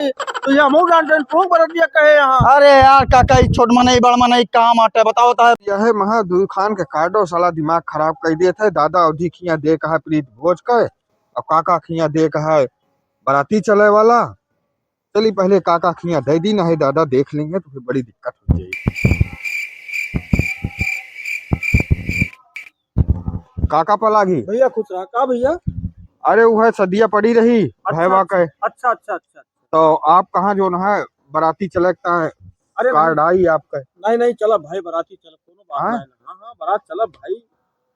तो ये हमहू जानते हैं तू बरतिया कहे यहाँ। अरे यार काका ई छोट मनई बड़ मनई काम आटे बताओ ता यह महा दुई खान के काटो साला दिमाग खराब कर दिए थे। दादा अवधि खिया दे कहा प्रीत भोज के और काका खिया दे कहा बराती चले वाला। चली पहले काका खिया दे दी, ना है दादा देख लेंगे तो फिर बड़ी दिक्कत हो जाएगी। काका पलागी भैया खुश रहा का भैया। अरे वो है सदिया पड़ी रही भैवा के। अच्छा अच्छा अच्छा। तो आप कहाँ जो है बराती चलता है अरे कार्ड आई आपका? नहीं नहीं चला भाई बराती चल कोनो बात हाँ? नहीं। हाँ हाँ बारात चला भाई।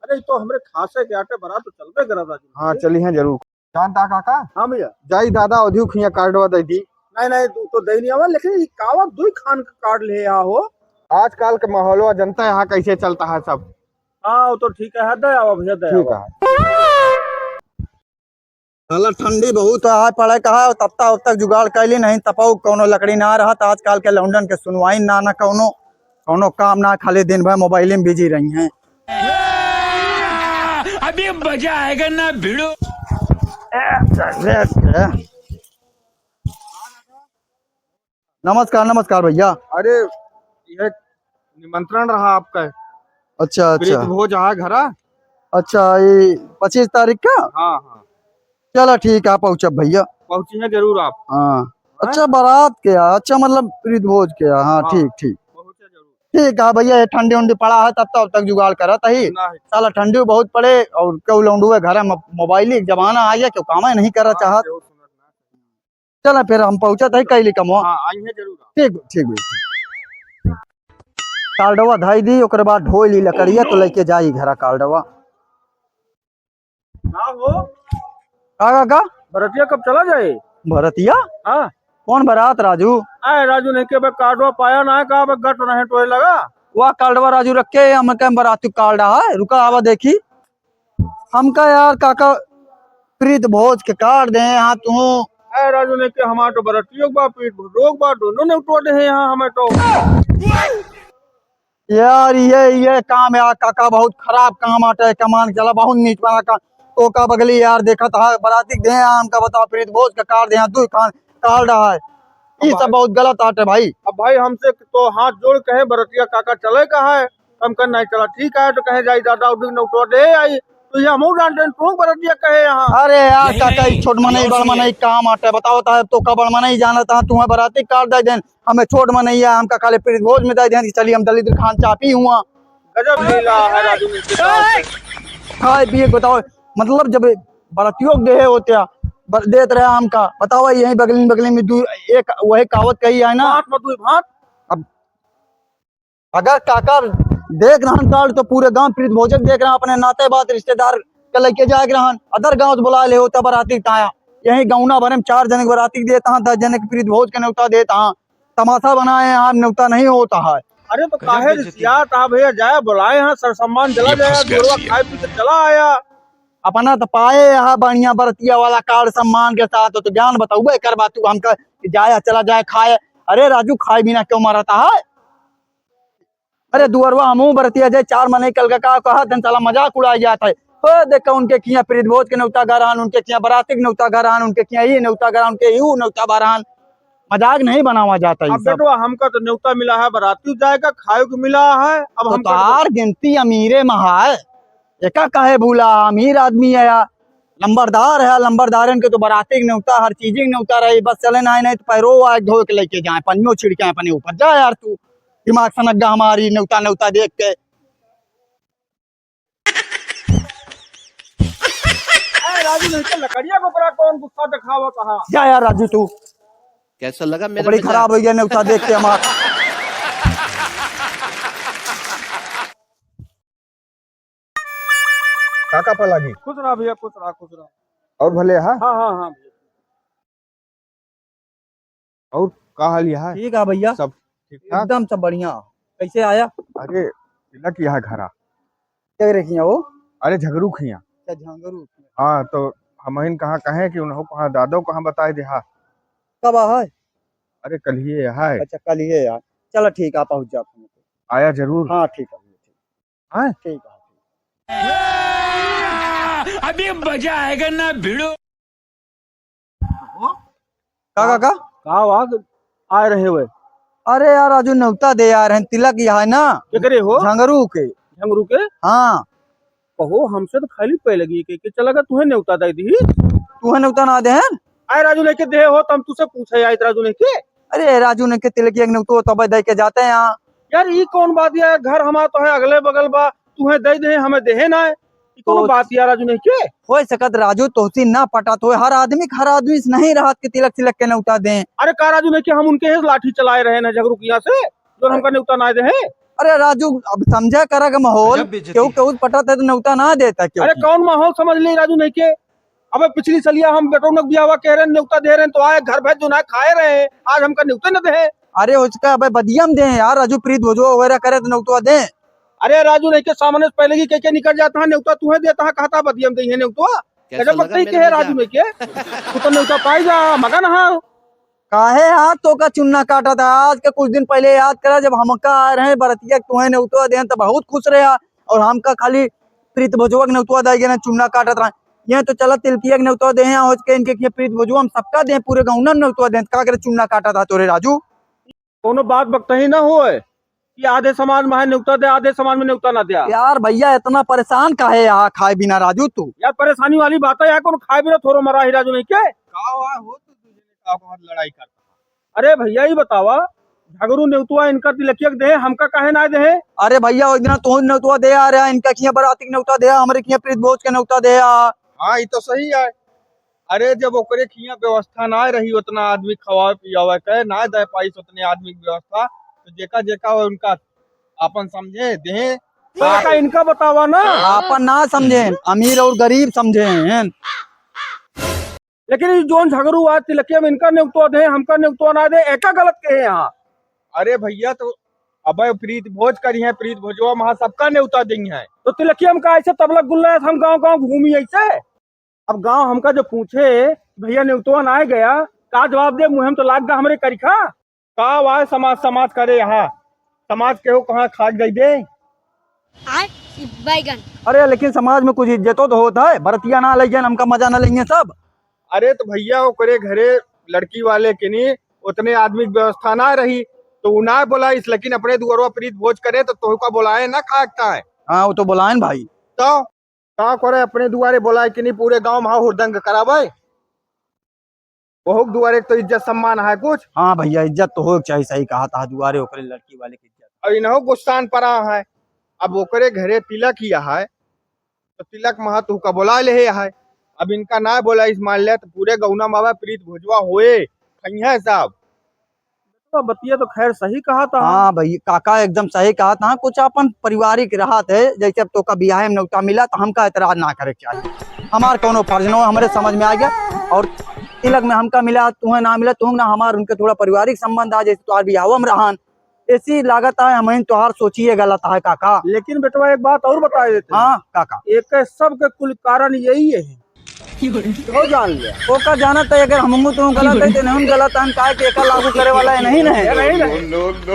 अरे तो हमरे खासे के आटे बारात तो चलबे करा था। हाँ चली हैं जरूर। जानता काका हाँ भैया। जाई दादा अवधि खिया कार्डवा दे दी। नहीं नहीं तो दे नहीं आवा, लेकिन ये कावा दुई खान का कार्ड ले यहाँ हो। आजकल के माहौलवा जनता यहाँ कैसे चलता है सब। हाँ वो तो ठीक है दे आवा भैया दे ठीक आवा। है। साला ठंडी बहुत है पड़े कहा तब तक जुगाड़ कैली नहीं तपाऊ कोनो लकड़ी ना रहा। आजकल के लौंडन के सुनवाई ना कोनो कोनो काम ना, खाली दिन भर मोबाइल में बिजी रही हैं। अभी मजा आएगा ना भिड़ो। नमस्कार नमस्कार भैया। अरे यह निमंत्रण रहा आपका। अच्छा प्रीत अच्छा भोज है घरा। अच्छा ये 25 तारीख का। हाँ हाँ चलो ठीक है पहुँचब भैया। पहुंची है जरूर आप। हाँ अच्छा बारात के अच्छा मतलब प्रीत भोज के ठीक ठीक पहुंचे जरूर। ठीक है भैया। ये ठंडी उंडी पड़ा है तब तक जुगाड़ करा ही। साला ठंडी बहुत पड़े और क्यों लौंडुए घर में मोबाइल जमाना आ गया, क्यों काम नहीं करा चाहत। चला फिर हम पहुंचा था कैली कमो। आई है जरूर। ठीक ठीक कार्डवा धाई दी ओकर बाद ढोई ली लकड़िया तो लेके जाई घरा कार्डवा। हाँ हो का बरतिया कब चला जाए। भरतिया हाँ कौन बारात राजू? आए राजू ने के कार्डवा पाया ना है कहा गट नहीं टोए लगा। वह कार्डवा राजू रख के हम बाराती कार्ड है रुका आवा देखी हमका यार काका प्रीत भोज के कार्ड दे यहाँ तू। आए राजू ने के हमारे तो बरतियों बा पीठ रोग बा दोनों ने उठवा दे यहाँ हमें तो। यार ये काम यार काका बहुत खराब काम आटा है। कमान चला बहुत नीच बना का तो का बगली यार देखा था बराती दे हमका बताओ प्रीत भोज का कार्ड यहाँ दू खान कार्ड है। ये सब बहुत गलत आट है भाई। अब भाई हमसे तो हाथ जोड़ कहे बरतिया काका चले का है हम कर नहीं चला ठीक है तो कहे जाई दादा उठवा दे आई। तो ये हमहू जानते हैं तू बरतिया कहे यहाँ। अरे यार काका छोट मनई बड़ मनई काम आटे बताओ तो का बड़ मनई जाना था तुम्हें बराती कार्ड दे देन हमें छोट मनैया हमका खाली प्रीत भोज में दे देन। चलिए हम दलित खान चापी हुआ। गजब लीला है राजू ने खाए पिए बताओ मतलब जब बरातियों दे होते देत रहे हमका बताओ यही बगली में दूर एक वही कहावत कही है ना। भात अब अगर काका देख रहा कार्ड तो पूरे गांव प्रीत भोजक देख रहा अपने नाते बात रिश्तेदार के लेके जाए रहा अदर गांव बुला ले होता बराती ताया यही गौना भरे में 4 जने बराती देता 10 जने के प्रीत भोज के न्योता देता तमाशा बनाए यहाँ न्योता नहीं होता है। अरे तो काहे था भैया जाया बुलाए यहाँ सर सम्मान चला जाया खाए पी के चला आया अपना तो पाए यहाँ बढ़िया बरतिया वाला कार्ड सम्मान के साथ तो ज्ञान बताऊबे कर बात तू हमका जाया चला जाए खाए। अरे राजू खाए बिना क्यों मरता है। अरे दुअरवा हमू बरतिया जाए 4 महीने कल का कहा दिन साला मजाक उड़ाया जाता है। देखा उनके किया प्रीत भोज के न्योता गरान उनके किया बराती न्योता गरान उनके किया ये न्योता गरान उनके यू न्योता बरान मजाक नहीं बनावा जाता है। अब हमका तो न्योता मिला है बराती जाएगा खाए को मिला है। अब हम तार गिनती अमीरे महा है एका कहे भूला अमीर आदमी है या लंबरदार है लंबरदारन के तो बराती न्योता हर चीज न्योता रही बस चले ना नहीं तो पैरो धो के लेके जाए पनियो छिड़के अपने ऊपर जा यार तू दिमाग सनग्गा हमारी न्योता न्योता देख के। राजू नहीं लकड़िया को बड़ा कौन गुस्सा दिखावा कहा जा यार राजू तू कैसा लगा मेरा बड़ी खराब हो गया न्योता देख के हमारा। काका पलागी खुश रहा भैया खुश रहा और भले है। हाँ हाँ हाँ और का हाल है? ठीक है भैया सब ठीक ठाक एकदम सब बढ़िया। कैसे आया? अरे तिलक यहाँ घरा क्या रखिया वो? अरे झगड़ू खिया झंगरू। हाँ तो हम कहाँ कहे कि उन्हों कहाँ दादो कहाँ बताए दे। हाँ कब है? अरे कल ही है। अच्छा कल ही है यार चलो ठीक है पहुँच जाओ। आया जरूर। हाँ ठीक है हाँ ठीक है। अभी मजा आएगा ना भिड़ो। का का वाग आए रहे हुए अरे यार राजू न्योता दे यार हैं तिलक यहाँ है ना क्या करे हो झंगरू के। झंगरू के हाँ कहो हमसे तो खाली पे लगी के चला गा तुहे न्योता दे दी तू है न्योता ना दे हैं। आए राजू ने के दे हो तम तुझसे पूछे आए राजू ने के अरे राजू ने के तिलक एक न्योतो तब दे के जाते हैं यहाँ। यार ये कौन बात यार घर हमारा तो है अगले बगल बा तुहे दे दे हमें देहे ना ये कौन तो- बात यार राजू ने के हो सकत राजू तोसी ना पटा तो हर आदमी नहीं राहत के तिलक तिलक के न्योता दे। अरे का राजू ने के हम उनके ही लाठी चलाए रहे ना झगड़ू किया से जो हमका न्योता ना दे हैं अरे राजू अब समझा करा का माहौल क्यों क्यों पटा तो न्योता ना देता क्यों। अरे कौन माहौल समझ ले राजू नहीं के अबे पिछली सलिया हम बेटों ने बिया हुआ कह रहे हैं न्योता दे रहे हैं तो आए घर भेज जो ना खाए रहे हैं आज हमका न्योता न दे। अरे उसका अब बदियम दे यार राजू प्रीत भोजो वगैरह करे तो न्योता दे। अरे राजू नहीं के सामने से पहले की के निकल जाता है न्योता तुम्हें देता है कहता बदियम दे न्योता कैसा गजब लगा नहीं के मेरा है राजू नहीं के तू तो न्योता पाई जा मगन हाँ काहे हाथ तो का चुन्ना काटा था आज के कुछ दिन पहले याद करा जब हमका आ रहे हैं बरतिया तुम्हें न्योता दे तो बहुत खुश रहे और हमका खाली प्रीत भोजवा न्योता दे ना चुन्ना काटा था ये तो चला तिलकिया न्योता दे हो के इनके प्रीत भोजवा हम सबका दे पूरे गाँव ना न्योता दे का करे चुन्ना काटा था तोरे राजू। कोनो बात बकता ही ना हो कि आधे समाज में है न्योता दे आधे समाज में न्योता ना दिया यार भैया इतना परेशान काहे यहाँ खाए बिना राजू तू। यार परेशानी वाली बात है यार कौन खाए बिना थोड़ा मरा ही राजू नहीं के हो तो तुझे लड़ाई करता। अरे भैया ही बतावा झगड़ू न्योता इनका तिलकिया दे हमका काहे ना दे अरे भैया एक दिन तू न्योता दे आ रहा इनका किया बराती न्योता दे हमारे किया प्रीत भोज के न्योता दे हाँ ये तो सही है। अरे जब ओकरे खिया व्यवस्था ना रही उतना आदमी खवाए पियावे के ना दे पाई उतने आदमी की व्यवस्था तो जेका जेका हो उनका अपन समझे दे का इनका बतावा ना आपन ना समझे अमीर और गरीब समझे लेकिन ये जोन झगड़ू आज तिलकिया में इनका न्योता दे हमका न्योता ना दे एका गलत के है यहाँ। अरे भैया तो अब प्रीत भोज करी है प्रीत भोजवा वहाँ सबका न्योता दी है तो तिलकिया में का ऐसे तबलक गुल्ला है हम गांव गांव घूमी ऐसे अब गांव हमका जो पूछे भैया न्योता ना गया का जवाब दे मुहिम तो लाग गा हमरे करिखा का वाय समाज समाज करे यहाँ समाज के हो कहाँ खा गई दे बैगन। अरे लेकिन समाज में कुछ इज्जतो तो होता है बरतिया ना ले हमका मजा ना लेंगे सब। अरे तो भैया ओकरे घरे लड़की वाले के नहीं उतने आदमी की व्यवस्था ना रही तो ना बोलाइस लेकिन अपने दुआरवा प्रीत भोज करे तो तोहका बोलाए ना खाकता है। हाँ वो तो बुलाएं भाई तो का करे अपने दुआरे बोलाए कि नहीं पूरे गांव में हुड़दंग करावे बहुत दुआरे तो इज्जत सम्मान है कुछ। हाँ भैया इज्जत तो हो चाहिए सही कहा था दुआरे ओकरे लड़की वाले की इज्जत। और इन्हों गुस्सान पड़ा है अब ओकरे घरे तिलक किया है तो तिलक महा तुहका बोला ले है अब इनका ना बोला इस मान लिया तो पूरे गौना मावा प्रीत भोजवा होए खैया साहब तो बतिया तो खैर सही कहा था। हाँ भाई काका एकदम सही कहा था कुछ अपन पारिवारिक राहत है जैसे अब तो का बियाह में न्योता मिला तो हमका एतराज ना करे चाहिए हमार कोनो फर्ज न हमारे समझ में आ गया और तिलक में हमका मिला तुम्हें ना मिला तुम ना हमार उनके थोड़ा पारिवारिक संबंध आ जैसे तुम्हार बियाह में रहन ऐसी लागत है हमें तुहार सोचिए गलत है काका। लेकिन बेटवा एक बात और बता देते हाँ काका एक सब के कुल कारण यही है तो जान लिया वो का जाना तो अगर हम तुम गलत है तो नहीं गलत है का कि एका लागू करे वाला है नहीं नहीं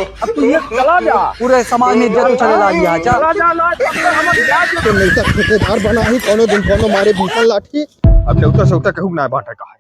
अब तू ये चला जा पूरे समाज में इज्जत चले लगी है चल चला जा ना तब तक हम तो नहीं ठेकेदार बना ही कोनो दिन कोनो मारे भीषण लाठी अब न्योता सौता कहू ना बाटे का